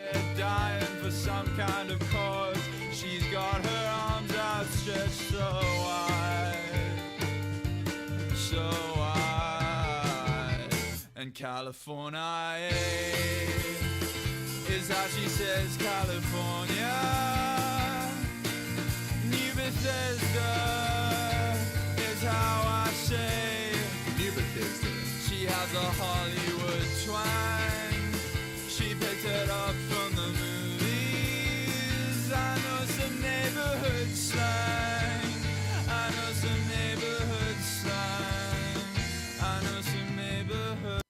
They're dying for some kind of cause. She's got her arms outstretched so wide, so wide. And California is how she says California. New Bethesda is how I say New Bethesda. She has a Hollywood twang. She picked it up from the movies. I know some neighborhood slang. I know some neighborhood slang. I know some neighborhood slang.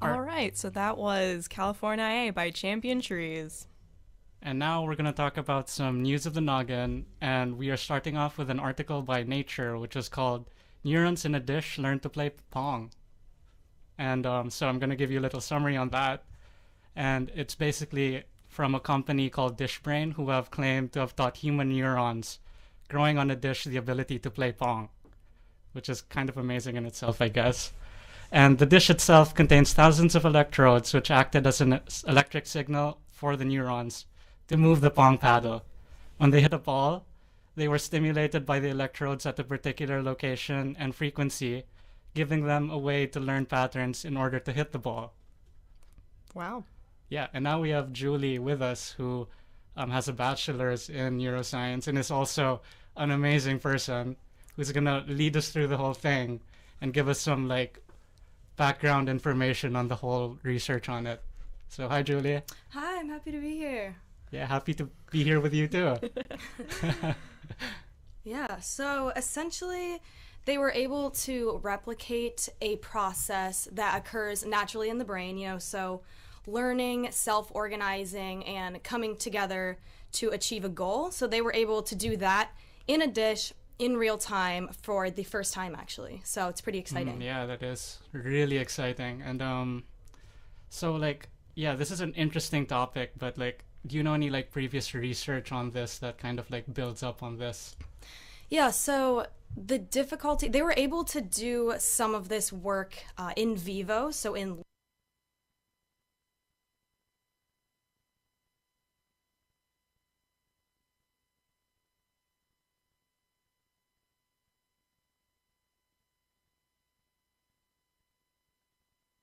All right, so that was California by Champion Trees. And now we're going to talk about some news of the noggin, and we are starting off with an article by Nature, which is called Neurons in a Dish Learn to Play Pong. And so I'm going to give you a little summary on that. And it's basically from a company called DishBrain, who have claimed to have taught human neurons growing on a dish the ability to play Pong, which is kind of amazing in itself, I guess. And the dish itself contains thousands of electrodes, which acted as an electric signal for the neurons to move the Pong paddle. When they hit a ball, they were stimulated by the electrodes at a particular location and frequency, giving them a way to learn patterns in order to hit the ball. Wow. Yeah, and now we have Julie with us, who has a bachelor's in neuroscience and is also an amazing person who's going to lead us through the whole thing and give us some background information on the whole research on it. So hi, Julie. Hi, I'm happy to be here. Yeah, happy to be here with you too. Yeah, so essentially they were able to replicate a process that occurs naturally in the brain, so learning, self-organizing, and coming together to achieve a goal. So they were able to do that in a dish in real time for the first time, actually. So it's pretty exciting. Yeah, that is really exciting. And so this is an interesting topic, but do you know any previous research on this that kind of builds up on this? Yeah, so the difficulty, they were able to do some of this work in vivo, so in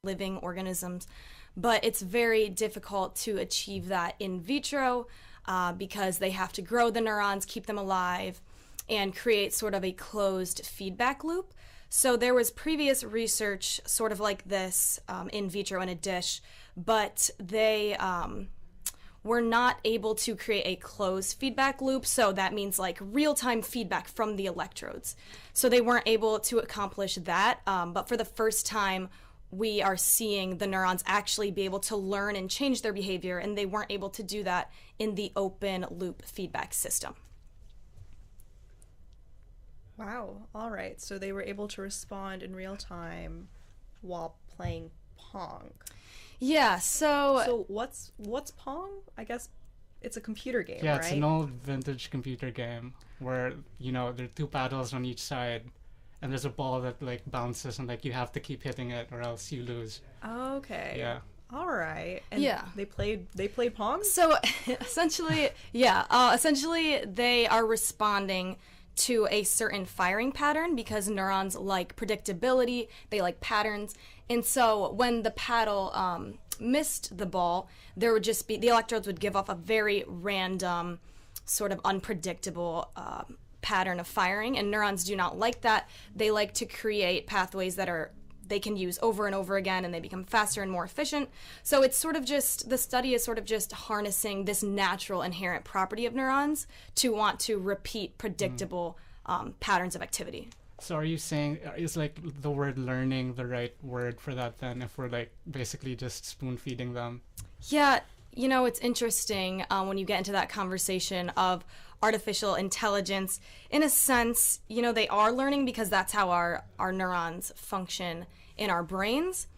living organisms, but it's very difficult to achieve that in vitro because they have to grow the neurons, keep them alive, and create sort of a closed feedback loop. So there was previous research sort of like this in vitro in a dish, but they were not able to create a closed feedback loop. So that means real-time feedback from the electrodes. So they weren't able to accomplish that, but for the first time, we are seeing the neurons actually be able to learn and change their behavior, and they weren't able to do that in the open loop feedback system. Wow. All right. So they were able to respond in real time while playing Pong. Yeah, So what's Pong? I guess it's a computer game, Yeah, right? it's an old vintage computer game where, there are two paddles on each side, and there's a ball that bounces, and you have to keep hitting it or else you lose. Okay. Yeah. All right. And Yeah. They played Pong? So essentially they are responding to a certain firing pattern because neurons like predictability, they like patterns. And so when the paddle missed the ball, there would just be, the electrodes would give off a very random, sort of unpredictable pattern of firing, and neurons do not like that. They like to create pathways that they can use over and over again, and they become faster and more efficient. So it's sort of just, the study is sort of just harnessing this natural inherent property of neurons to want to repeat predictable patterns of activity. So are you saying, is the word learning the right word for that then, if we're basically just spoon feeding them? Yeah, You know, it's interesting when you get into that conversation of artificial intelligence. In a sense, you know, they are learning because that's how our neurons function in our brains.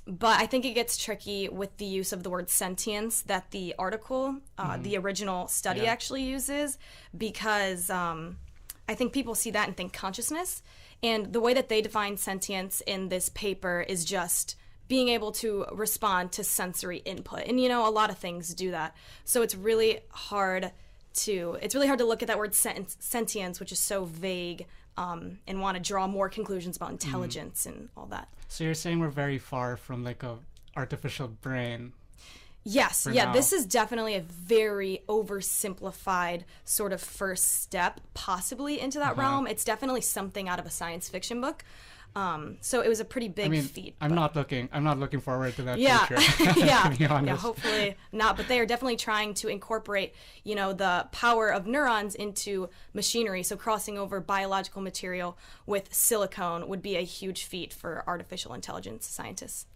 But I think it gets tricky with the use of the word sentience that the article, the original study actually uses, because I think people see that and think consciousness. And the way that they define sentience in this paper is just being able to respond to sensory input. And, you know, a lot of things do that. So it's really hard to look at that word sentience, which is so vague, and want to draw more conclusions about intelligence and all that. So you're saying we're very far from like a artificial brain? Yes, yeah, now. This is definitely a very oversimplified sort of first step, possibly into that realm. It's definitely something out of a science fiction book. So it was a pretty big feat. I'm not looking forward to that future. To be honest. Yeah, hopefully not. But they are definitely trying to incorporate, you know, the power of neurons into machinery. So crossing over biological material with silicone would be a huge feat for artificial intelligence scientists.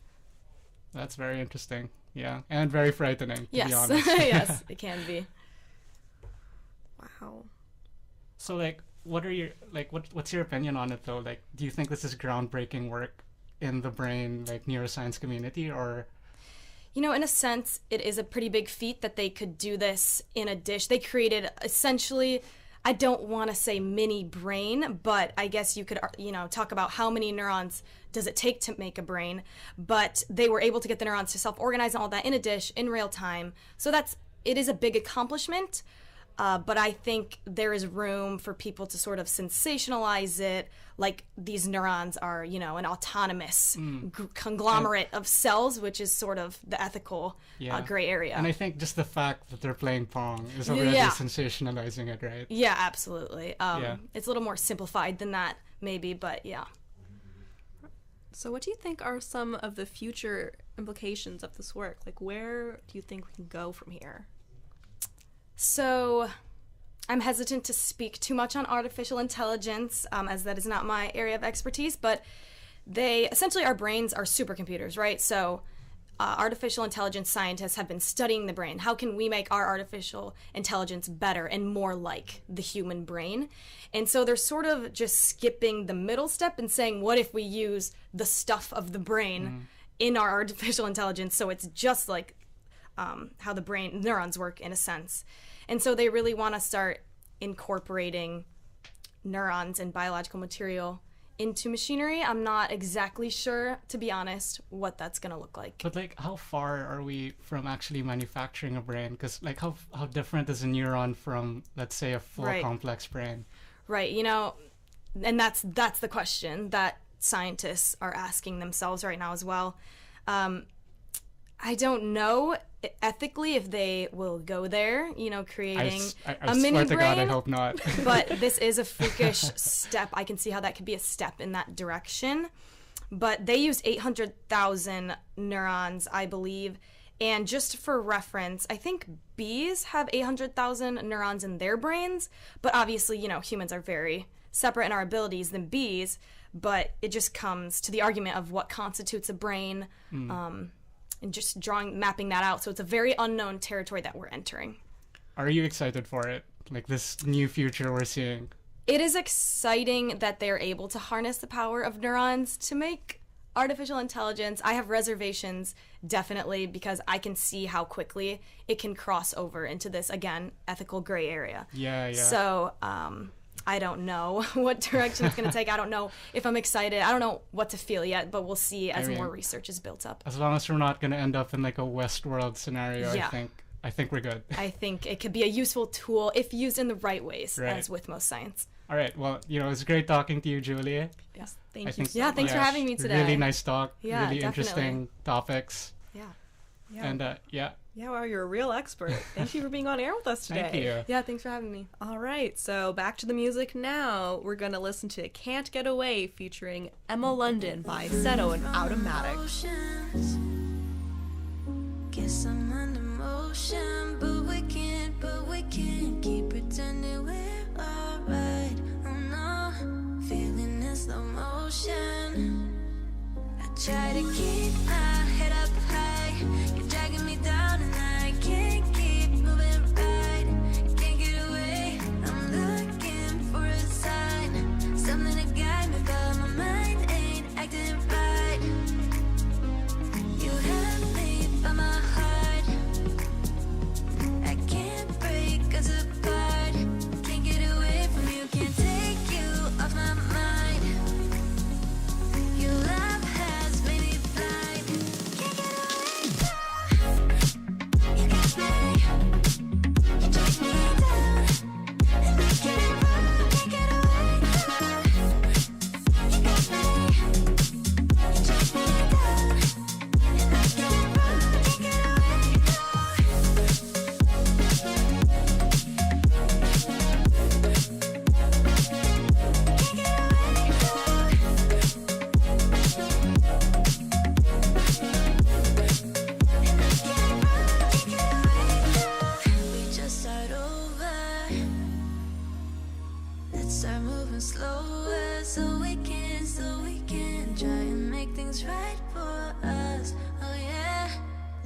That's very interesting. Yeah, and very frightening, to be Yes, honest. yes, it can be. Wow. So, like, what's your opinion on it, though? Like, do you think this is groundbreaking work in the brain, like, neuroscience community, or? You know, in a sense, it is a pretty big feat that they could do this in a dish. They created, essentially, I don't want to say mini brain, but I guess you could, you know, talk about how many neurons does it take to make a brain. But they were able to get the neurons to self-organize and all that in a dish in real time. So it is a big accomplishment. But I think there is room for people to sort of sensationalize it, like these neurons are, you know, an autonomous conglomerate of cells, which is sort of the ethical gray area. And I think just the fact that they're playing Pong is already sensationalizing it, right? Yeah, absolutely. It's a little more simplified than that, maybe, but yeah. So what do you think are some of the future implications of this work? Like, where do you think we can go from here? So I'm hesitant to speak too much on artificial intelligence, as that is not my area of expertise, but essentially our brains are supercomputers, right? So artificial intelligence scientists have been studying the brain. How can we make our artificial intelligence better and more like the human brain? And so they're sort of just skipping the middle step and saying, what if we use the stuff of the brain in our artificial intelligence so it's just like how the brain neurons work in a sense. And so they really want to start incorporating neurons and biological material into machinery. I'm not exactly sure, to be honest, what that's going to look like. But like, how far are we from actually manufacturing a brain? Because like, how different is a neuron from, let's say, a full complex brain? Right, you know, and that's the question that scientists are asking themselves right now as well. I don't know ethically if they will go there, you know, creating a mini swear to brain. God, I hope not. But this is a freakish step. I can see how that could be a step in that direction. But they use 800,000 neurons, I believe. And just for reference, I think bees have 800,000 neurons in their brains. But obviously, you know, humans are very separate in our abilities than bees. But it just comes to the argument of what constitutes a brain. And just mapping that out. So it's a very unknown territory that we're entering. Are you excited for it? Like this new future we're seeing? It is exciting that they're able to harness the power of neurons to make artificial intelligence. I have reservations, definitely, because I can see how quickly it can cross over into this, again, ethical gray area. Yeah. So, I don't know what direction it's going to take. I don't know if I'm excited. I don't know what to feel yet, but we'll see as more research is built up. As long as we're not going to end up in like a Westworld scenario, I think we're good. I think it could be a useful tool if used in the right ways, as with most science. All right. Well, you know, it's great talking to you, Julia. Yes. Thank you. Yeah, thanks for having me today. Really nice talk. Yeah, really definitely. Interesting topics. Yeah. And Yeah, wow, you're a real expert. Thank you for being on air with us today. Thank you. Yeah, thanks for having me. All right, so back to the music now. We're going to listen to Can't Get Away featuring Emma London by Seto and Automatic. Guess I'm under motion, but we can't keep pretending we're alright. Oh no, feeling in slow motion. I try to keep my head up high. You're dragging me down and I can't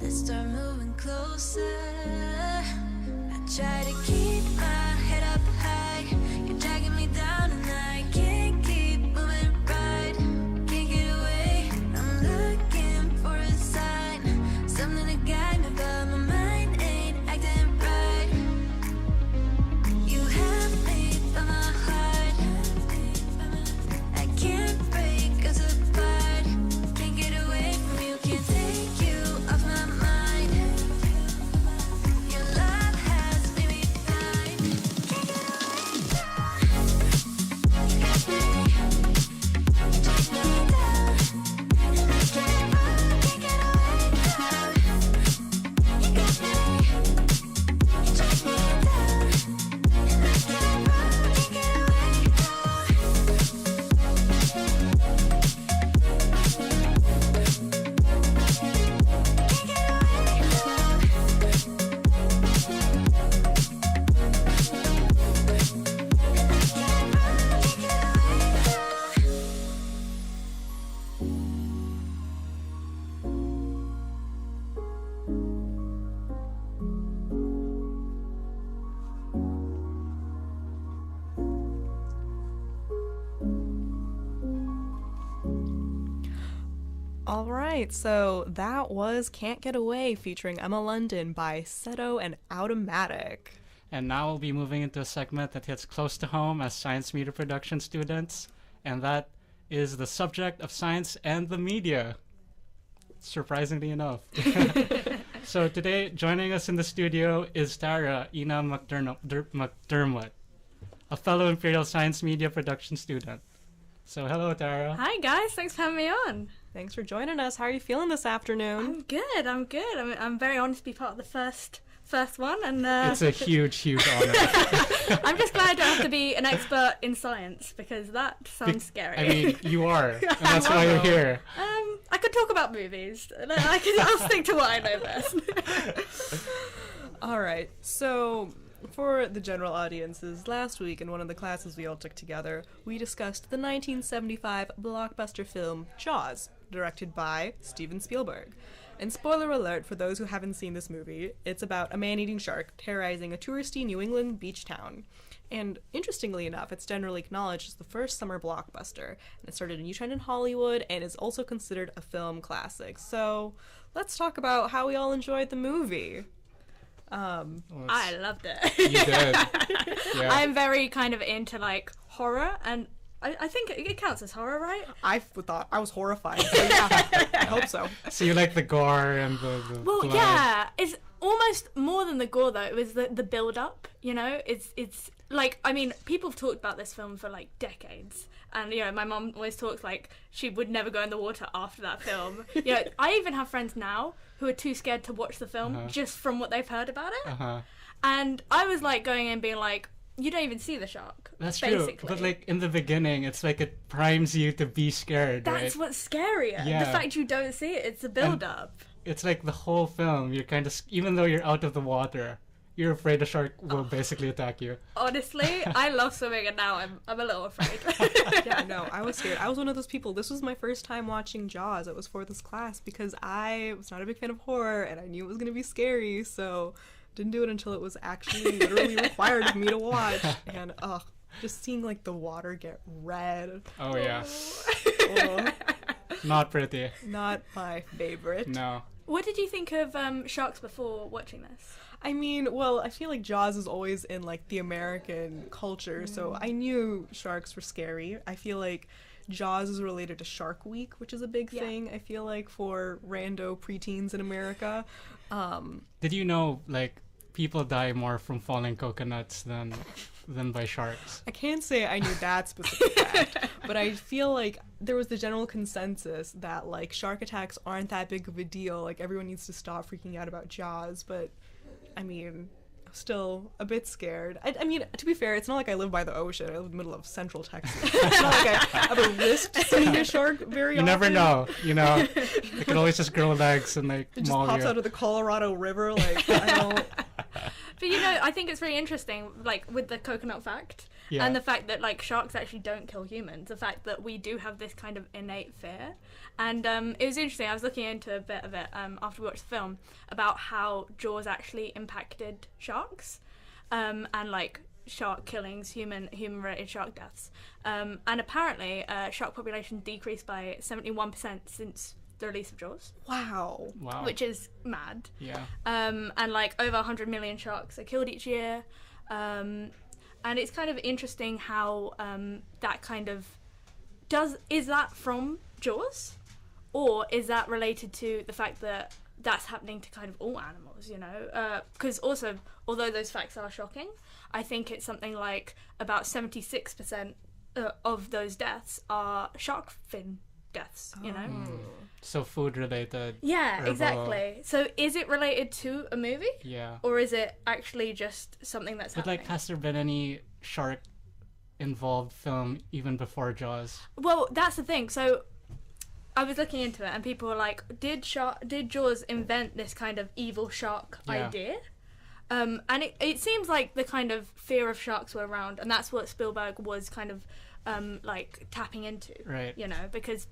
Let's start moving closer. I try to keep my head up high. You're dragging me down and I can't keep moving right. Can't get away. I'm looking for a sign, something to guide me, but my mind ain't acting right. You have me by my heart. I can't break us apart. Can't get away from you. Can't take you off my mind. Your love has made me blind. Can't get away from you. Got me. You take me down, and I can't get away from you. You got me. You take me down, and I can't get away from you. All right, so that was Can't Get Away featuring Emma London by Seto and Automatic. And now we'll be moving into a segment that hits close to home as science media production students, and that is the subject of science and the media. Surprisingly enough. So today, joining us in the studio is Tara Ina McDermott, a fellow Imperial Science Media production student. So hello, Tara. Hi guys, thanks for having me on. Thanks for joining us. How are you feeling this afternoon? I'm good. I'm very honored to be part of the first one, and It's a huge honor. I'm just glad I don't have to be an expert in science because that sounds scary. I mean, you are, and that's why you're here. I could talk about movies. I'll stick to what I know best. All right, so for the general audiences, last week in one of the classes we all took together, we discussed the 1975 blockbuster film Jaws, directed by Steven Spielberg. And spoiler alert for those who haven't seen this movie, it's about a man-eating shark terrorizing a touristy New England beach town. And interestingly enough, it's generally acknowledged as the first summer blockbuster, and it started a new trend in Hollywood and is also considered a film classic. So let's talk about how we all enjoyed the movie. I loved it. You did. Yeah. I'm very kind of into like horror, and I think it counts as horror, right? I thought I was horrified. So yeah, I hope so. So you like the gore and the Well, blood. yeah, it's almost more than the gore though. It was the build up, you know. It's like, I mean, people have talked about this film for like decades, and you know, my mom always talks like she would never go in the water after that film. You know, I even have friends now who are too scared to watch the film just from what they've heard about it. And I was like going in being like, you don't even see the shark. That's basically. true. But like in the beginning, it's like it primes you to be scared, That's right? what's scarier. Yeah. The fact you don't see it, it's the build up. It's like the whole film. You're kind of, even though you're out of the water, you're afraid the shark will basically attack you. Honestly, I love swimming, and now I'm a little afraid. Yeah, no, I was scared. I was one of those people. This was my first time watching Jaws. It was for this class because I was not a big fan of horror and I knew it was going to be scary, so didn't do it until it was actually literally required of me to watch. And just seeing like the water get red. Oh yeah. Oh, Not pretty. not my favorite. No. What did you think of sharks before watching this? I mean, well, I feel like Jaws is always in like the American culture, so I knew sharks were scary. I feel like Jaws is related to Shark Week, which is a big thing, I feel like, for rando preteens in America. Did you know like people die more from falling coconuts than by sharks? I can't say I knew that specific fact, but I feel like there was the general consensus that like shark attacks aren't that big of a deal. Like everyone needs to stop freaking out about Jaws, but I mean, still a bit scared. I mean, to be fair, it's not like I live by the ocean. I live in the middle of central Texas. It's not like I have a risk seeing a shark very You often. never know, you know. It could always just grow legs and like It just maul pops you. out of the Colorado River. Like, I don't... But you know, I think it's really interesting, like with the coconut fact. Yeah. And the fact that like sharks actually don't kill humans, the fact that we do have this kind of innate fear. And it was interesting, I was looking into a bit of it after we watched the film about how Jaws actually impacted sharks, and like shark killings, human related shark deaths, and apparently shark population decreased by 71% since the release of Jaws. Wow. Which is mad. Yeah. And like over 100 million sharks are killed each year, and it's kind of interesting how that kind of is that from Jaws, or is that related to the fact that that's happening to kind of all animals, you know? Because also, although those facts are shocking, I think it's something like about 76% of those deaths are shark fin deaths, you know? So food related. Yeah, herbal- exactly. So is it related to a movie? Yeah. Or is it actually just something that's But happening? like, has there been any shark involved film even before Jaws? Well, that's the thing. So I was looking into it, and people were like, "Did Jaws invent this kind of evil shark Yeah. idea?" And it seems like the kind of fear of sharks were around, and that's what Spielberg was kind of like tapping into, Right. you know, because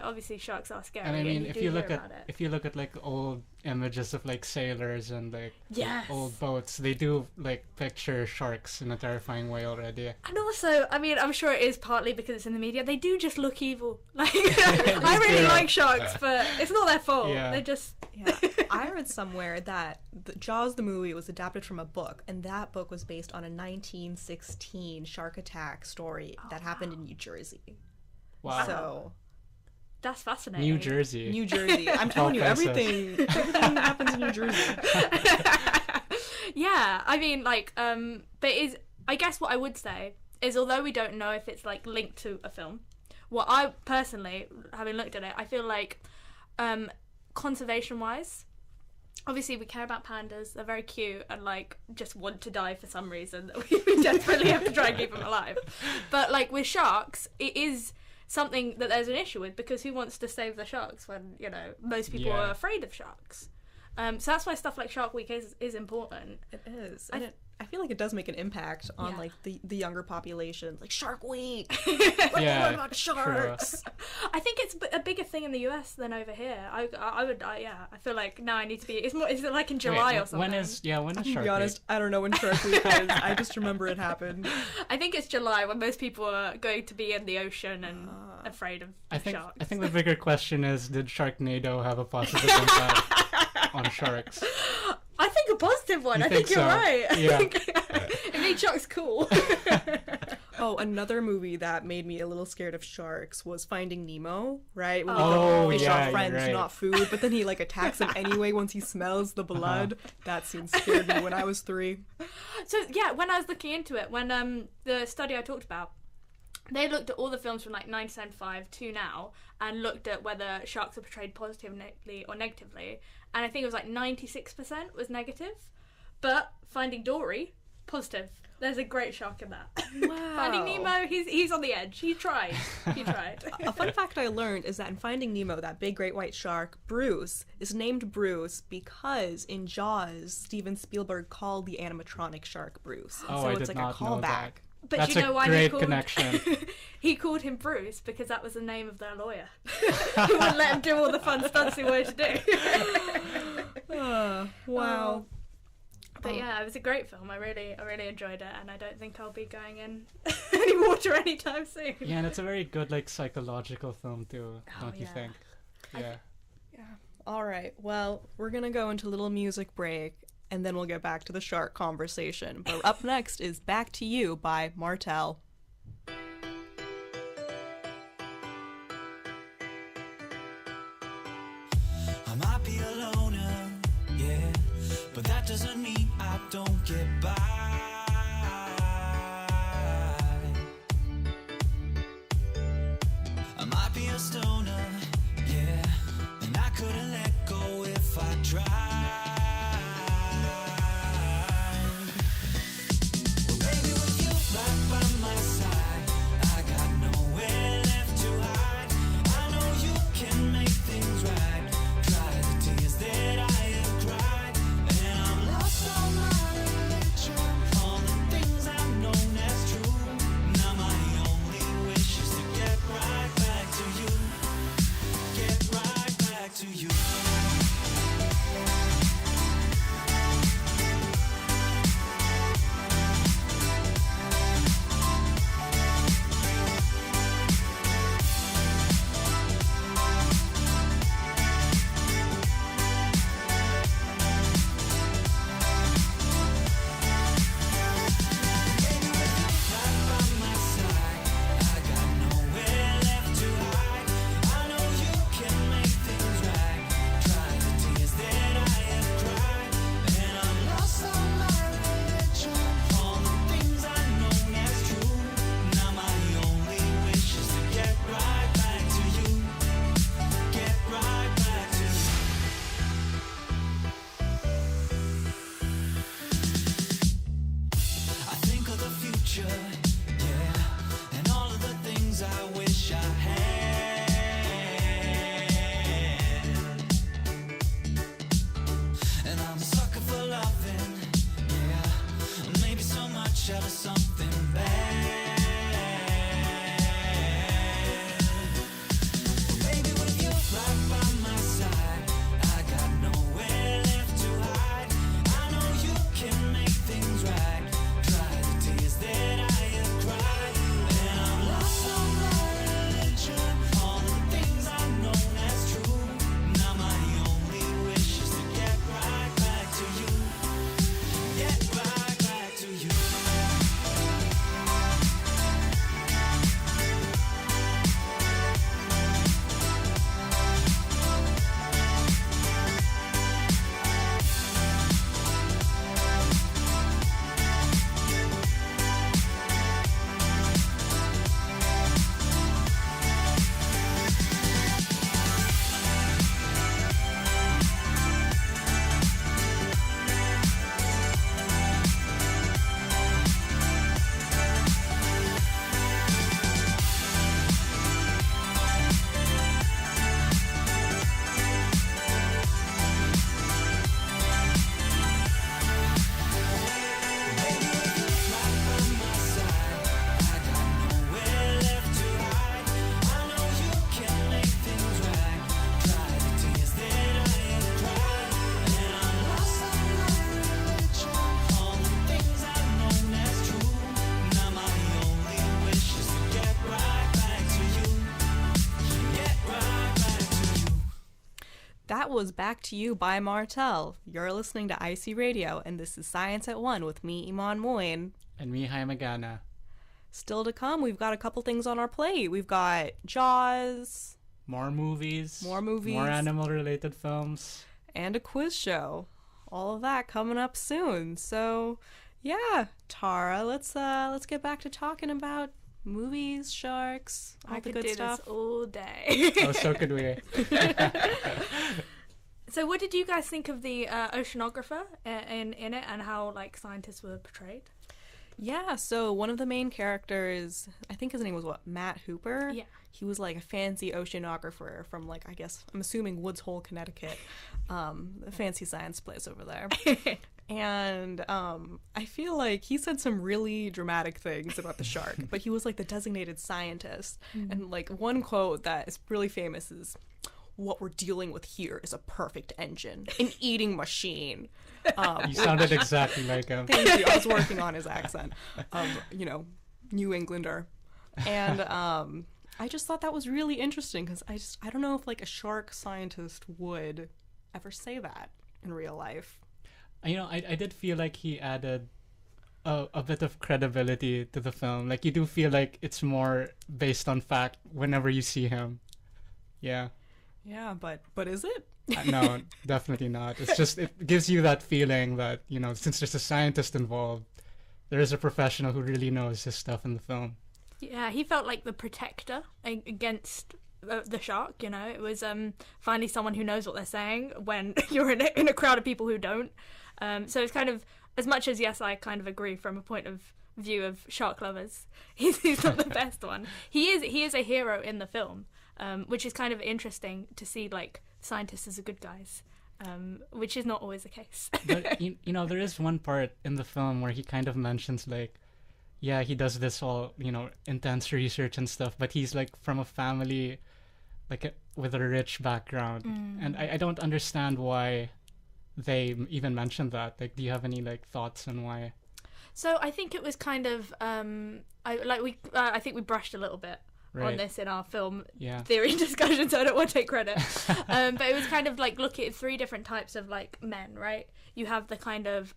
obviously sharks are scary. And I mean, you if do you hear look about at it. if you look at like old images of like sailors and like Yes. old boats, they do like picture sharks in a terrifying way already. And also, I mean, I'm sure it is partly because it's in the media. They do just look evil. Like, I really do. like sharks, but it's not their fault. Yeah. They just. Yeah, I read somewhere that Jaws the movie was adapted from a book, and that book was based on a 1916 shark attack story that happened in New Jersey. Wow. So, That's fascinating. New Jersey. New Jersey. I'm telling you, places. everything happens in New Jersey. Yeah, I mean, like, but I guess what I would say is, although we don't know if it's like linked to a film, what I personally, having looked at it, I feel like, conservation-wise, obviously we care about pandas. They're very cute and like just want to die for some reason. We desperately have to try and keep them alive. But like with sharks, it is something that there's an issue with, because who wants to save the sharks when most people Yeah. are afraid of sharks? So that's why stuff like Shark Week is important. It is. And I feel like it does make an impact on Yeah. like the younger population. Like Shark Week. Yeah, Learn about sharks. I think it's a bigger thing in the US than over here. I would I feel like now I need to be. It's more. Is it like in July Wait, or something? when is To Shark be honest, I don't know when Shark Week is. I just remember it happened. I think it's July, when most people are going to be in the ocean and afraid of Week? sharks. I think the bigger question is, did Sharknado have a positive impact on sharks? I think a positive one. You I think think you're so? right. Yeah. I think it made sharks cool. Oh, another movie that made me a little scared of sharks was Finding Nemo, right? When Oh, fish yeah, are you're friends, right. not food, but then he like attacks them anyway once he smells the blood. That scene scared me when I was 3. So yeah, when I was looking into it, when the study I talked about, they looked at all the films from like 1975 to now and looked at whether sharks are portrayed positively or negatively, and I think it was like 96% was negative, but Finding Dory, positive. There's a great shark in that. Wow. Finding Nemo, he's on the edge. He tried. A fun fact I learned is that in Finding Nemo, that big great white shark, Bruce, is named Bruce because in Jaws, Steven Spielberg called the animatronic shark Bruce. Oh, so I it's did like not a know callback. that. But That's you know a why great he called connection. he called him Bruce because that was the name of their lawyer. He wouldn't let him do all the fun stunts he wanted to do. Wow. But yeah, it was a great film. I really enjoyed it, and I don't think I'll be going in any water anytime soon. Yeah, and it's a very good like psychological film too, don't you yeah. think? Yeah. All right. Well, we're going to go into a little music break, and then we'll get back to the shark conversation. But up next is Back to You by Martel. I might be a loner, yeah, but that doesn't mean I don't get by. I might be a stoner, yeah, and I couldn't let go if I tried. Well, baby, with you right by my side, I got nowhere left to hide. I know you can make things right. Dry the tears that I have cried, and I'm lost on my religion. watch out for something bad. Baby, with you right by my side, I got nowhere left to hide. I know you can make things right. Dry the tears that I have cried. And I'm lost on my religion. All the things I've known as true. Now my only wish is to get right back to you. Get right back to you. That was Back to You by Martel. You're listening to IC Radio, and this is Science at 1 with me, Iman Moyne. And me, Jaime Gana. Still to come, we've got a couple things on our plate. We've got Jaws, More movies. More movies. More animal-related films. and a quiz show. All of that coming up soon. So, yeah, Tara, let's get back to talking about movies, sharks, all I the could good do stuff. this all day. Oh, so could we. So what did you guys think of the oceanographer in it, and how like scientists were portrayed? Yeah, so one of the main characters, I think his name was Matt Hooper? Yeah. He was like a fancy oceanographer from like, I guess, I'm assuming Woods Hole, Connecticut, a fancy science place over there. And I feel like he said some really dramatic things about the shark, but he was like the designated scientist. And like one quote that is really famous is, "What we're dealing with here is a perfect engine, an eating machine." You sounded exactly like him. Thank you. I was working on his accent of, New Englander. And I just thought that was really interesting because I don't know if like a shark scientist would ever say that in real life. I did feel like he added a bit of credibility to the film. Like, you do feel like it's more based on fact whenever you see him. Yeah. Yeah, but is it? No, definitely not. It's just, it gives you that feeling that, since there's a scientist involved, there is a professional who really knows his stuff in the film. Yeah, he felt like the protector against the shark. It was finally someone who knows what they're saying when you're in a crowd of people who don't. So it's kind of, as much as yes, I kind of agree from a point of view of shark lovers, he's not the best one. He is a hero in the film, which is kind of interesting to see, like, scientists as the good guys, which is not always the case. But there is one part in the film where he kind of mentions, like, yeah, he does this all, intense research and stuff, but he's like from a family like with a rich background, and I don't understand why they even mentioned that. Like, do you have any like thoughts on why? So I think it was kind of I think we brushed a little bit on this in our film theory discussion, so I don't want to take credit. But it was kind of like looking at three different types of like men, right? You have the kind of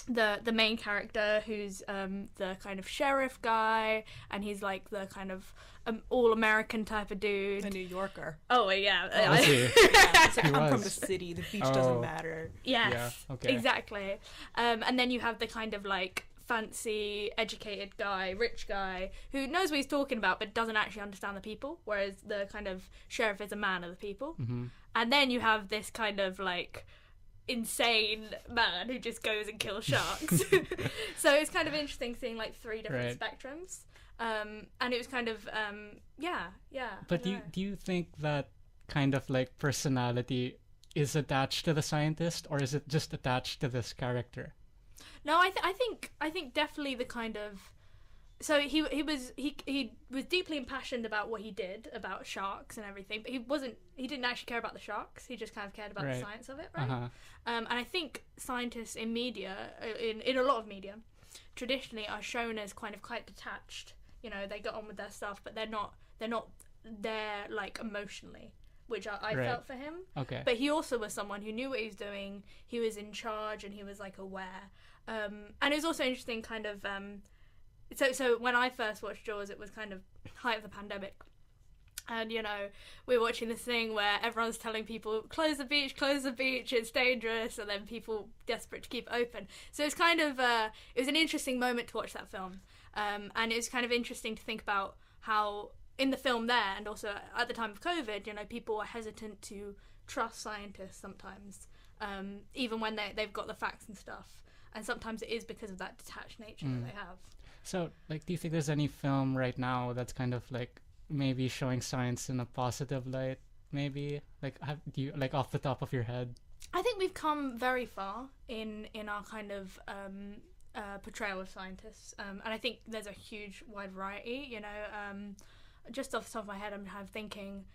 the main character who's the kind of sheriff guy, and he's like the kind of all-American type of dude. The New Yorker. Oh yeah. It's like, I'm from the city, the beach doesn't matter. Yes, yeah, okay. Exactly. And then you have the kind of like fancy, educated guy, rich guy, who knows what he's talking about but doesn't actually understand the people, whereas the kind of sheriff is a man of the people. Mm-hmm. And then you have this kind of like insane man who just goes and kills sharks. So it's kind of interesting seeing like three different spectrums. And it was kind of yeah. But do you think that kind of like personality is attached to the scientist, or is it just attached to this character? No, I think definitely the kind of. So he was deeply impassioned about what he did about sharks and everything, but he didn't actually care about the sharks. He just kind of cared about the science of it, right? And I think scientists in media, in a lot of media, traditionally are shown as kind of quite detached. You know, they get on with their stuff, but they're not there like emotionally, which I felt for him. Okay. But he also was someone who knew what he was doing. He was in charge and he was like aware. And it was also interesting, kind of. So when I first watched Jaws, it was kind of height of the pandemic. And, you know, we were watching this thing where everyone's telling people, close the beach, it's dangerous, and then people desperate to keep it open. So it's kind of, it was an interesting moment to watch that film. And it was kind of interesting to think about how, in the film there, and also at the time of COVID, you know, people were hesitant to trust scientists sometimes, even when they've got the facts and stuff. And sometimes it is because of that detached nature that they have. So, like, do you think there's any film right now that's kind of like maybe showing science in a positive light? Maybe, like, do you, like, off the top of your head? I think we've come very far in our kind of portrayal of scientists, and I think there's a huge wide variety. You know, just off the top of my head, I'm kind of thinking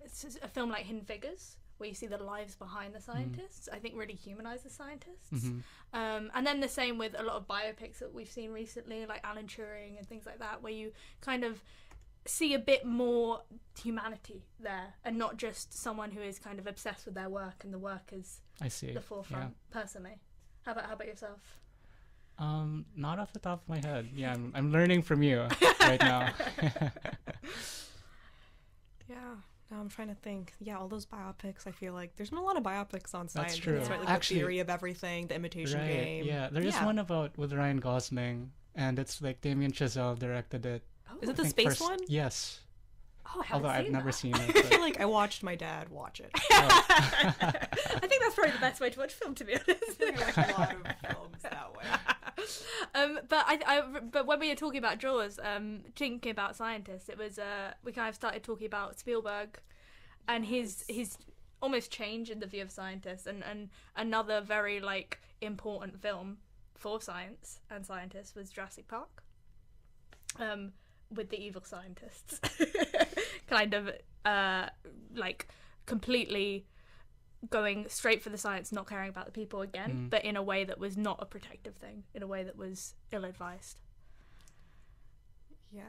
it's a film like Hidden Figures, where you see the lives behind the scientists, I think really humanise the scientists. And then the same with a lot of biopics that we've seen recently, like Alan Turing and things like that, where you kind of see a bit more humanity there, and not just someone who is kind of obsessed with their work and the work is the forefront, personally. How about yourself? Not off the top of my head. Yeah, I'm learning from you right now. Yeah. Now I'm trying to think. Yeah, all those biopics, I feel like there's been a lot of biopics on science. That's true. Right? Like Actually, The Theory of Everything, The Imitation Game. Yeah, there is one with Ryan Gosling, and it's like Damien Chazelle directed it. Oh. Is it the space one? Yes. Oh, although I've never seen it. I feel like I watched my dad watch it. I think that's probably the best way to watch film, to be honest. I think I watch a lot of films that way. But when we were talking about Jaws, thinking about scientists, it was we kind of started talking about Spielberg and his almost change in the view of scientists, and another very like important film for science and scientists was Jurassic Park, with the evil scientists, kind of like completely going straight for the science, not caring about the people again, but in a way that was not a protective thing, in a way that was ill-advised. Yeah,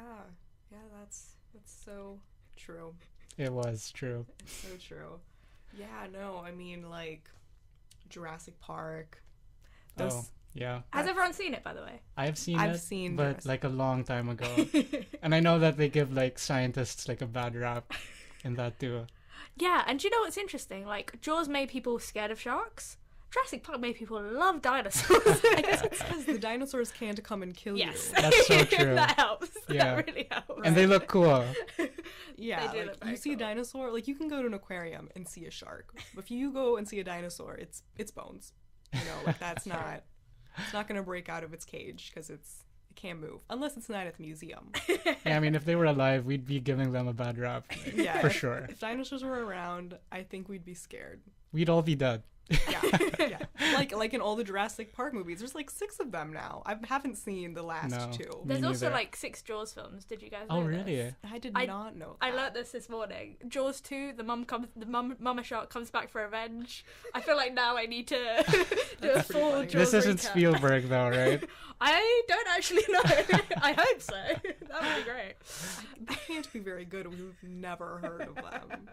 that's so true. It was true. It's so true. Yeah, no, I mean, like, Jurassic Park. Yeah. Has everyone seen it, by the way? I've seen but Jurassic. like a long time ago. And I know that they give like scientists like a bad rap in that too. Yeah, and do you know what's interesting? Like, Jaws made people scared of sharks. Jurassic Park made people love dinosaurs. I guess it's because the dinosaurs can't come and kill you. That's so true. That helps. Yeah. That really helps. And they look cool. Yeah, They do like, look very you see a cool. dinosaur, like, you can go to an aquarium and see a shark. But if you go and see a dinosaur, it's bones. You know, like, that's not... It's not going to break out of its cage because it can't move. Unless it's not at the museum. Yeah, I mean, if they were alive, we'd be giving them a bad rap. Yeah. For sure. If dinosaurs were around, I think we'd be scared. We'd all be dead. Yeah. Like in all the Jurassic Park movies, there's like 6 of them now. I haven't seen the last 2. There's Me also neither. like 6 Jaws films. Did you guys know Oh, really? this? I did not know that. I learnt this morning. Jaws 2, the mama shark comes back for revenge. I feel like now I need to do a full funny. Jaws This isn't recap. Spielberg though, right? I don't actually know. I hope so. That would be great. They can't be very good. We've never heard of them.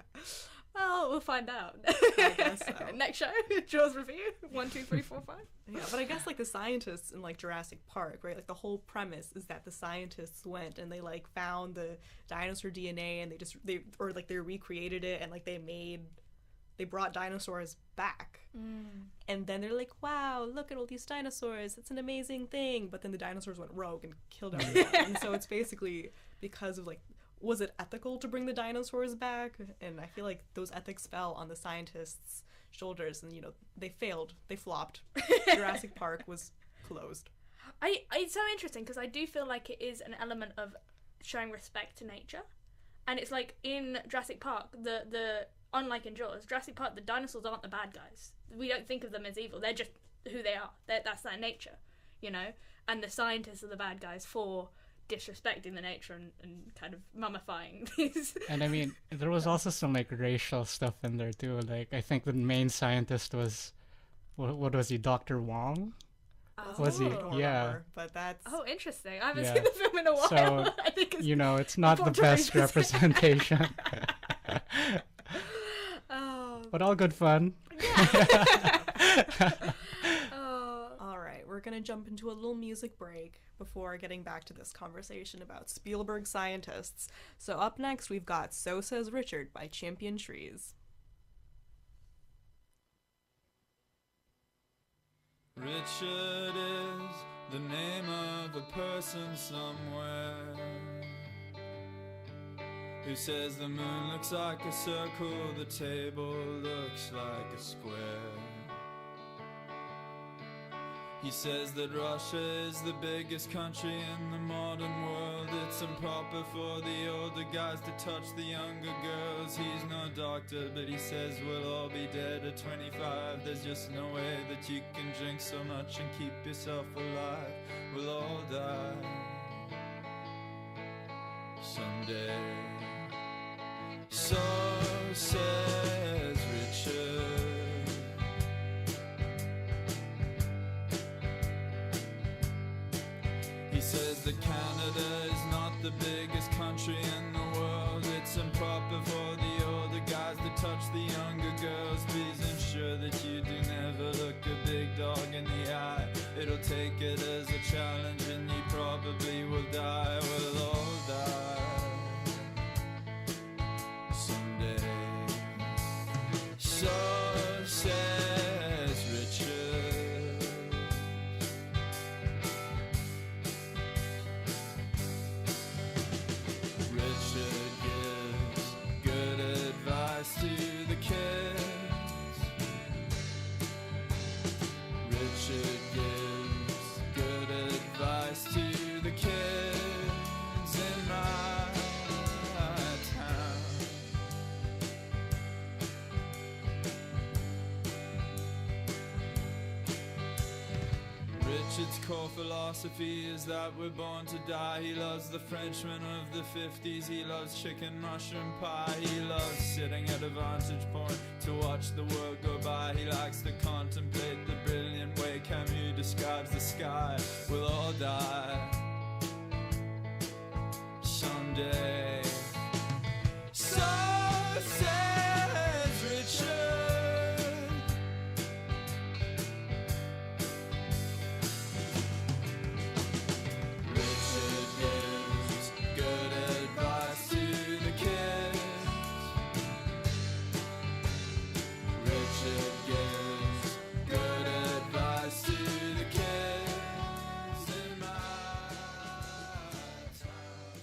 Well, we'll find out. I guess so. Next show, Jaws review. 1, 2, 3, 4, 5. Yeah, but I guess like the scientists in like Jurassic Park, right? Like the whole premise is that the scientists went and they like found the dinosaur DNA and they recreated it and like they brought dinosaurs back. And then they're like, wow, look at all these dinosaurs. It's an amazing thing. But then the dinosaurs went rogue and killed everyone. And so it's basically because of like, was it ethical to bring the dinosaurs back? And I feel like those ethics fell on the scientists' shoulders, and you know they failed, they flopped. Jurassic Park was closed. It's so interesting because I do feel like it is an element of showing respect to nature, and it's like in Jurassic Park, the unlike in Jaws, Jurassic Park, the dinosaurs aren't the bad guys. We don't think of them as evil. They're just who they are. That's their nature, you know? And the scientists are the bad guys for disrespecting the nature and kind of mummifying these. And I mean, there was also some like racial stuff in there too. Like I think the main scientist was, what was he, Dr. Wong? Was he? I don't Yeah. remember, but that's Oh, interesting. I haven't Yeah. seen the film in a while. So, I think it's You know, it's not the important to best read this. representation, Oh, but all good fun. all right. We're gonna jump into a little music break before getting back to this conversation about Spielberg scientists. So up next, we've got "So Says Richard" by Champion Trees. Richard is the name of a person somewhere who says the moon looks like a circle, the table looks like a square. He says that Russia is the biggest country in the modern world. It's improper for the older guys to touch the younger girls. He's no doctor, but he says we'll all be dead at 25. There's just no way that you can drink so much and keep yourself alive. We'll all die someday. So says Richard. He says that Canada is not the biggest country in the world. It's improper for the older guys to touch the younger girls. Please ensure that you do never look a big dog in the eye. It'll take it as a challenge and you probably will die. We'll all die someday. So says Richard. Richard gives good advice to the kids. Richard gives good advice to the kids in my town. Richard's core philosophy is that we're born to die. He loves the Frenchmen of the 50s. He loves chicken mushroom pie. He loves sitting at a vantage point to watch the world go by. He likes to contemplate the brilliant way Camus describes the sky. We'll all die someday. So says Richard. Richard gives good advice to the kids. Richard gives good advice to the kids in my town.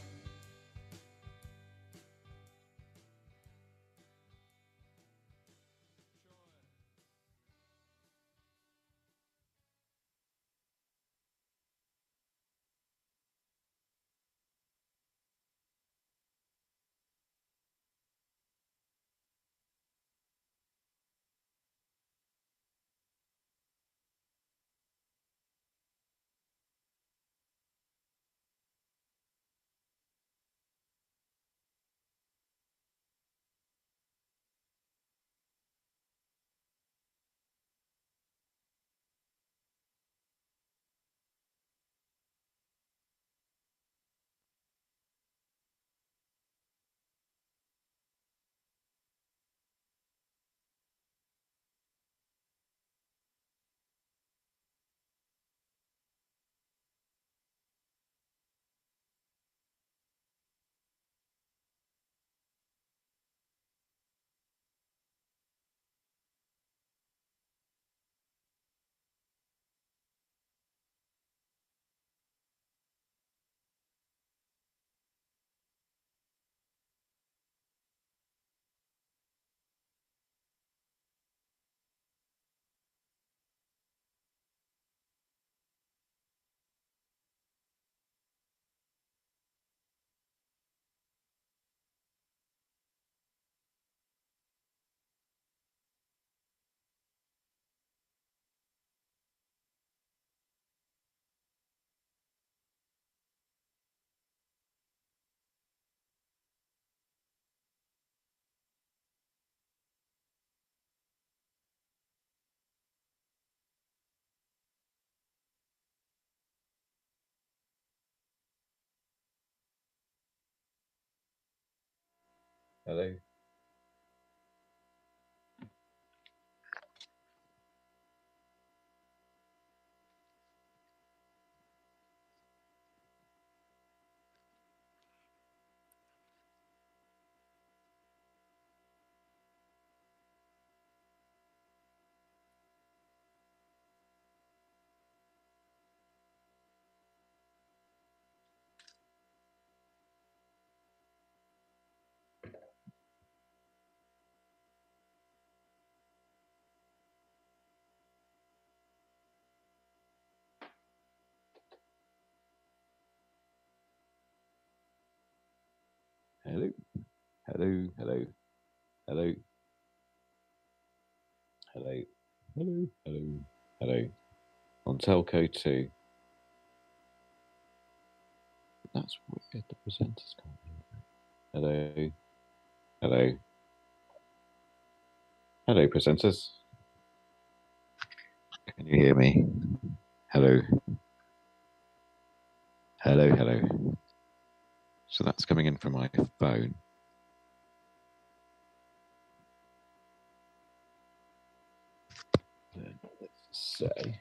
Hello. Hello. Hello. Hello. Hello. Hello. Hello. Hello. Hello. On telco 2. That's weird. The presenters can't hear me. Hello. Hello. Hello, presenters. Can you hear me? Hello. Hello. Hello. So that's coming in from my phone. Let's say.